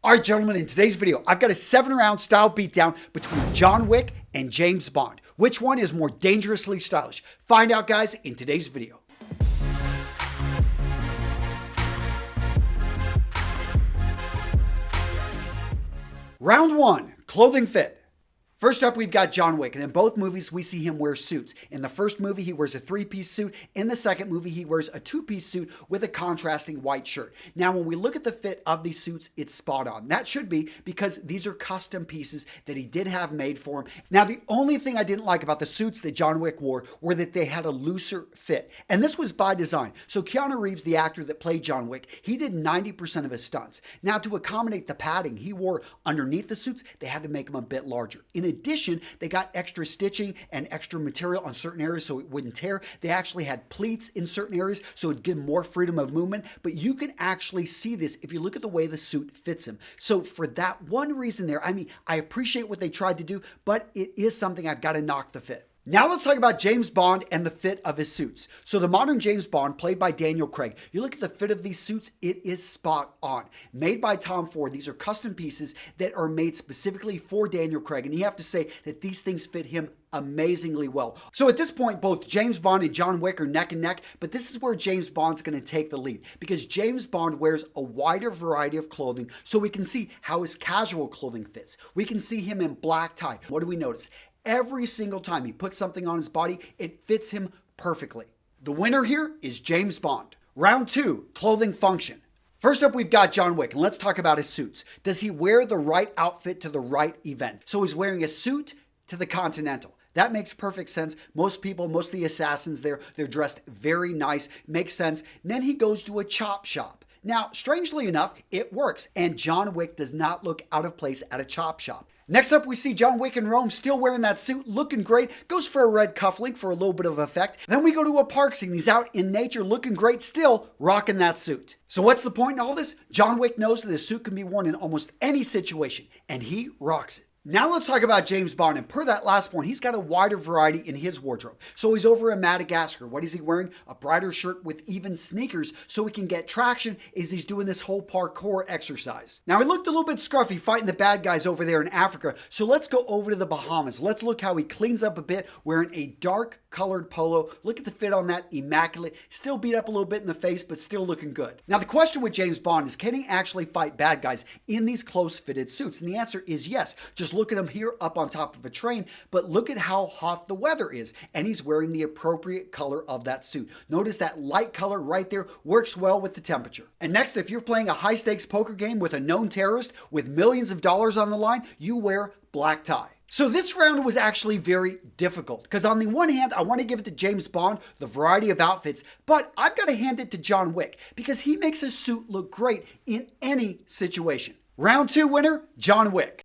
All right, gentlemen, in today's video, I've got a 7-round style beatdown between John Wick and James Bond. Which one is more dangerously stylish? Find out, guys, in today's video. Round 1, clothing fit. First up, we've got John Wick, and in both movies, we see him wear suits. In the first movie, he wears a 3-piece suit. In the second movie, he wears a 2-piece suit with a contrasting white shirt. Now, when we look at the fit of these suits, it's spot on. That should be because these are custom pieces that he did have made for him. Now, the only thing I didn't like about the suits that John Wick wore were that they had a looser fit. And this was by design. So Keanu Reeves, the actor that played John Wick, he did 90% of his stunts. Now, to accommodate the padding he wore underneath the suits, they had to make them a bit larger. In addition, they got extra stitching and extra material on certain areas so it wouldn't tear. They actually had pleats in certain areas so it'd give more freedom of movement. But you can actually see this if you look at the way the suit fits him. So for that one reason there, I appreciate what they tried to do, but it is something I've got to knock the fit. Now let's talk about James Bond and the fit of his suits. So the modern James Bond, played by Daniel Craig, you look at the fit of these suits, it is spot on. Made by Tom Ford, these are custom pieces that are made specifically for Daniel Craig, and you have to say that these things fit him amazingly well. So at this point, both James Bond and John Wick are neck and neck, but this is where James Bond's going to take the lead because James Bond wears a wider variety of clothing so we can see how his casual clothing fits. We can see him in black tie. What do we notice? Every single time he puts something on his body, it fits him perfectly. The winner here is James Bond. Round 2, clothing function. First up, we've got John Wick, and let's talk about his suits. Does he wear the right outfit to the right event? So he's wearing a suit to the Continental. That makes perfect sense. Most people, most of the assassins there, they're dressed very nice. Makes sense. And then he goes to a chop shop. Now, strangely enough, it works, and John Wick does not look out of place at a chop shop. Next up, we see John Wick in Rome, still wearing that suit, looking great, goes for a red cufflink for a little bit of effect. Then we go to a park scene. He's out in nature, looking great, still rocking that suit. So what's the point in all this? John Wick knows that a suit can be worn in almost any situation, and he rocks it. Now let's talk about James Bond, and per that last point, he's got a wider variety in his wardrobe. So he's over in Madagascar. What is he wearing? A brighter shirt with even sneakers so he can get traction as he's doing this whole parkour exercise. Now he looked a little bit scruffy fighting the bad guys over there in Africa, so let's go over to the Bahamas. Let's look how he cleans up a bit wearing a dark colored polo. Look at the fit on that, immaculate. Still beat up a little bit in the face, but still looking good. Now the question with James Bond is, can he actually fight bad guys in these close fitted suits? And the answer is yes. Just look at him here up on top of a train, but look at how hot the weather is, and he's wearing the appropriate color of that suit. Notice that light color right there works well with the temperature. And next, if you're playing a high stakes poker game with a known terrorist with millions of dollars on the line, you wear black tie. So this round was actually very difficult because on the one hand, I want to give it to James Bond, the variety of outfits, but I've got to hand it to John Wick because he makes his suit look great in any situation. Round 2 winner, John Wick.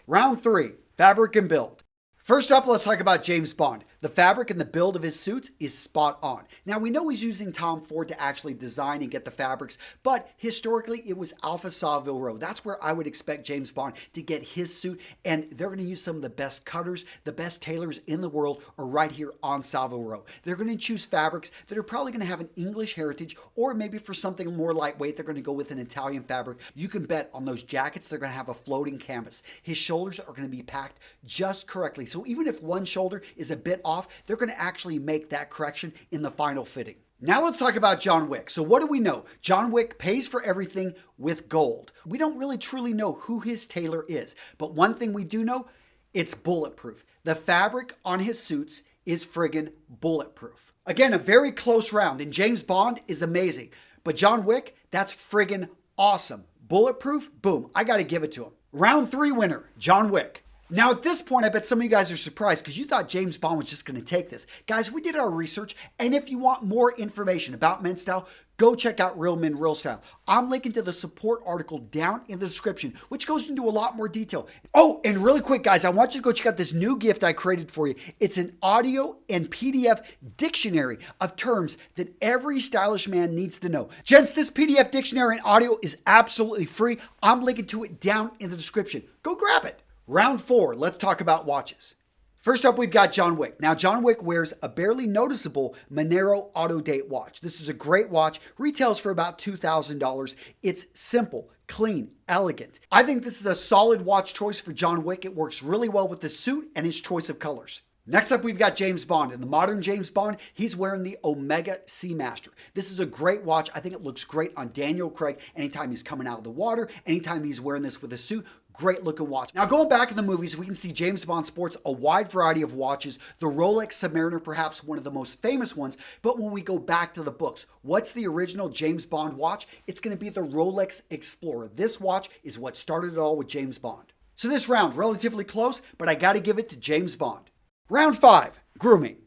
Round 3, fabric and build. First up, let's talk about James Bond. The fabric and the build of his suits is spot on. Now, we know he's using Tom Ford to actually design and get the fabrics, but historically, it was Alpha Saville Row. That's where I would expect James Bond to get his suit, and they're going to use some of the best cutters, the best tailors in the world are right here on Saville Row. They're going to choose fabrics that are probably going to have an English heritage, or maybe for something more lightweight, they're going to go with an Italian fabric. You can bet on those jackets, they're going to have a floating canvas. His shoulders are going to be packed just correctly. So even if one shoulder is a bit off, they're going to actually make that correction in the final fitting. Now let's talk about John Wick. So what do we know? John Wick pays for everything with gold. We don't really truly know who his tailor is, but one thing we do know, it's bulletproof. The fabric on his suits is friggin' bulletproof. Again, a very close round, and James Bond is amazing, but John Wick, that's friggin' awesome. Bulletproof, boom, I gotta give it to him. Round 3 winner, John Wick. Now at this point, I bet some of you guys are surprised because you thought James Bond was just going to take this. Guys, we did our research, and if you want more information about men's style, go check out Real Men, Real Style. I'm linking to the support article down in the description, which goes into a lot more detail. Oh, and really quick, guys, I want you to go check out this new gift I created for you. It's an audio and PDF dictionary of terms that every stylish man needs to know. Gents, this PDF dictionary and audio is absolutely free. I'm linking to it down in the description. Go grab it. Round 4, let's talk about watches. First up, we've got John Wick. Now, John Wick wears a barely noticeable Monero auto date watch. This is a great watch, retails for about $2,000. It's simple, clean, elegant. I think this is a solid watch choice for John Wick. It works really well with the suit and his choice of colors. Next up, we've got James Bond. In the modern James Bond, he's wearing the Omega Seamaster. This is a great watch. I think it looks great on Daniel Craig anytime he's coming out of the water, anytime he's wearing this with a suit. Great looking watch. Now, going back in the movies, we can see James Bond sports a wide variety of watches. The Rolex Submariner, perhaps one of the most famous ones. But when we go back to the books, what's the original James Bond watch? It's going to be the Rolex Explorer. This watch is what started it all with James Bond. So this round, relatively close, but I got to give it to James Bond. Round 5, grooming.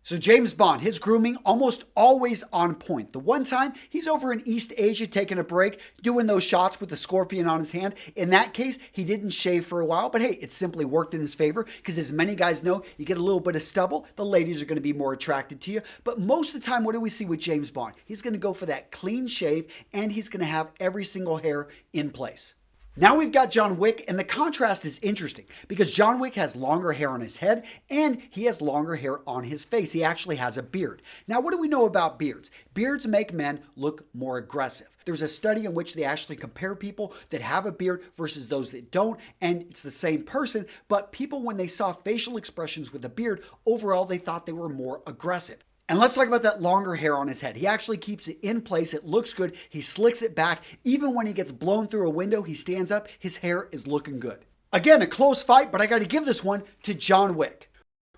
So James Bond, his grooming almost always on point. The one time he's over in East Asia taking a break, doing those shots with the scorpion on his hand. In that case, he didn't shave for a while, but hey, it simply worked in his favor because as many guys know, you get a little bit of stubble, the ladies are going to be more attracted to you. But most of the time, what do we see with James Bond? He's going to go for that clean shave and he's going to have every single hair in place. Now we've got John Wick, and the contrast is interesting because John Wick has longer hair on his head and he has longer hair on his face. He actually has a beard. Now, what do we know about beards? Beards make men look more aggressive. There's a study in which they actually compare people that have a beard versus those that don't, and it's the same person, but people, when they saw facial expressions with a beard, overall they thought they were more aggressive. And let's talk about that longer hair on his head. He actually keeps it in place. It looks good. He slicks it back. Even when he gets blown through a window, he stands up. His hair is looking good. Again, a close fight, but I got to give this one to John Wick.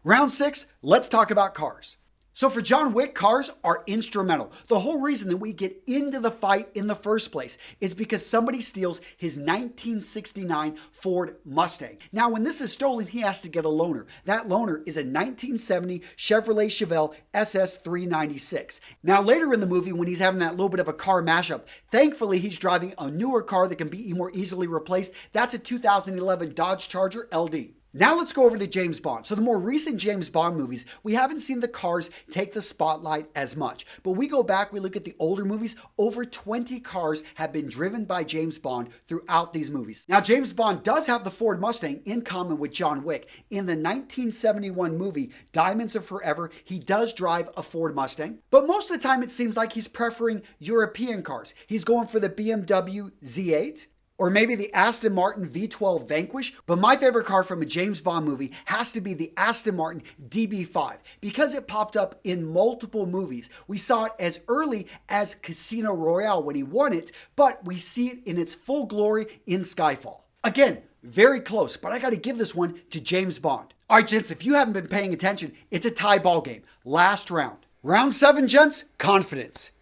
Round 6, let's talk about cars. So for John Wick, cars are instrumental. The whole reason that we get into the fight in the first place is because somebody steals his 1969 Ford Mustang. Now, when this is stolen, he has to get a loaner. That loaner is a 1970 Chevrolet Chevelle SS396. Now, later in the movie, when he's having that little bit of a car mashup, thankfully, he's driving a newer car that can be more easily replaced. That's a 2011 Dodge Charger LD. Now let's go over to James Bond. So the more recent James Bond movies, we haven't seen the cars take the spotlight as much. But we go back, we look at the older movies, over 20 cars have been driven by James Bond throughout these movies. Now James Bond does have the Ford Mustang in common with John Wick. In the 1971 movie, Diamonds Are Forever, he does drive a Ford Mustang. But most of the time it seems like he's preferring European cars. He's going for the BMW Z8. Or maybe the Aston Martin V12 Vanquish. But my favorite car from a James Bond movie has to be the Aston Martin DB5 because it popped up in multiple movies. We saw it as early as Casino Royale when he won it, but we see it in its full glory in Skyfall. Again, very close, but I got to give this one to James Bond. All right, gents, if you haven't been paying attention, it's a tie ball game. Last round. Round 7, gents, confidence.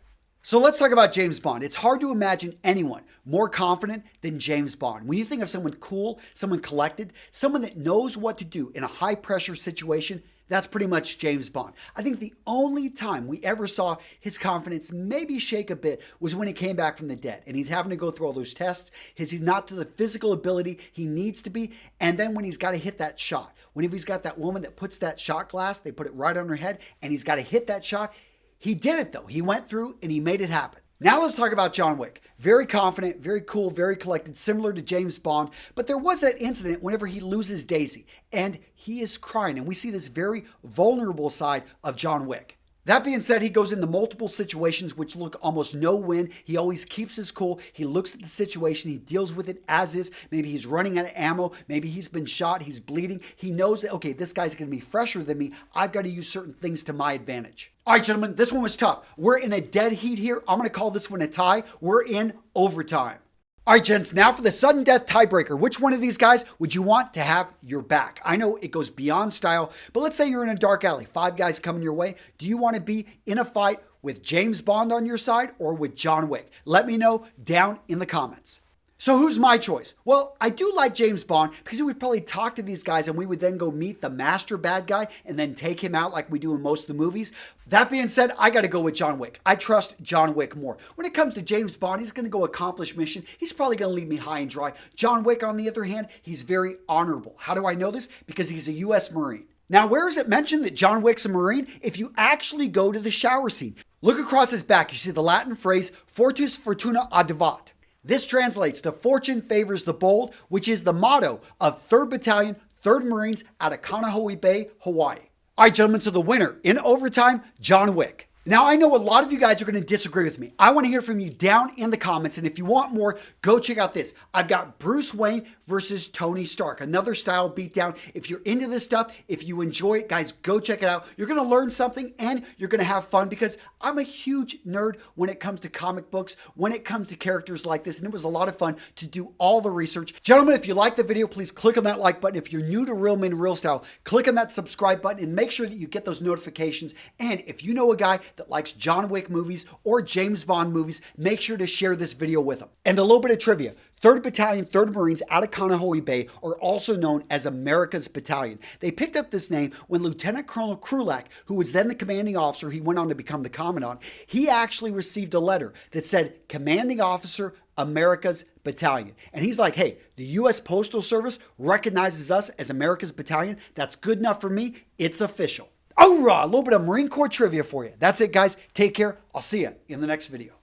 So let's talk about James Bond. It's hard to imagine anyone more confident than James Bond. When you think of someone cool, someone collected, someone that knows what to do in a high pressure situation, that's pretty much James Bond. I think the only time we ever saw his confidence maybe shake a bit was when he came back from the dead and he's having to go through all those tests. He's not to the physical ability he needs to be. And then when he's got to hit that shot, whenever he's got that woman that puts that shot glass, they put it right on her head and he's got to hit that shot. He did it though. He went through and he made it happen. Now let's talk about John Wick. Very confident, very cool, very collected, similar to James Bond. But there was that incident whenever he loses Daisy and he is crying. And we see this very vulnerable side of John Wick. That being said, he goes into multiple situations which look almost no-win. He always keeps his cool. He looks at the situation. He deals with it as is. Maybe he's running out of ammo. Maybe he's been shot. He's bleeding. He knows that, okay, this guy's going to be fresher than me. I've got to use certain things to my advantage. All right, gentlemen, this one was tough. We're in a dead heat here. I'm going to call this one a tie. We're in overtime. All right, gents, now for the sudden death tiebreaker. Which one of these guys would you want to have your back? I know it goes beyond style, but let's say you're in a dark alley, 5 guys coming your way. Do you want to be in a fight with James Bond on your side or with John Wick? Let me know down in the comments. So who's my choice? Well, I do like James Bond because he would probably talk to these guys and we would then go meet the master bad guy and then take him out like we do in most of the movies. That being said, I got to go with John Wick. I trust John Wick more. When it comes to James Bond, he's going to go accomplish mission. He's probably going to leave me high and dry. John Wick, on the other hand, he's very honorable. How do I know this? Because he's a U.S. Marine. Now, where is it mentioned that John Wick's a Marine? If you actually go to the shower scene, look across his back. You see the Latin phrase, Fortus Fortuna Adivat. This translates to fortune favors the bold, which is the motto of 3rd Battalion, 3rd Marines out of Kaneohe Bay, Hawaii. All right, gentlemen, so the winner in overtime, John Wick. Now, I know a lot of you guys are going to disagree with me. I want to hear from you down in the comments. And if you want more, go check out this. I've got Bruce Wayne versus Tony Stark, another style beatdown. If you're into this stuff, if you enjoy it, guys, go check it out. You're going to learn something and you're going to have fun because I'm a huge nerd when it comes to comic books, when it comes to characters like this. And it was a lot of fun to do all the research. Gentlemen, if you like the video, please click on that like button. If you're new to Real Men Real Style, click on that subscribe button and make sure that you get those notifications. And if you know a guy that likes John Wick movies or James Bond movies, make sure to share this video with them. And a little bit of trivia. 3rd Battalion, 3rd Marines out of Kaneohe Bay are also known as America's Battalion. They picked up this name when Lieutenant Colonel Krulak, who was then the commanding officer, he went on to become the commandant, he actually received a letter that said, Commanding Officer, America's Battalion. And he's like, hey, the U.S. Postal Service recognizes us as America's Battalion. That's good enough for me. It's official. All right, a little bit of Marine Corps trivia for you. That's it, guys. Take care. I'll see you in the next video.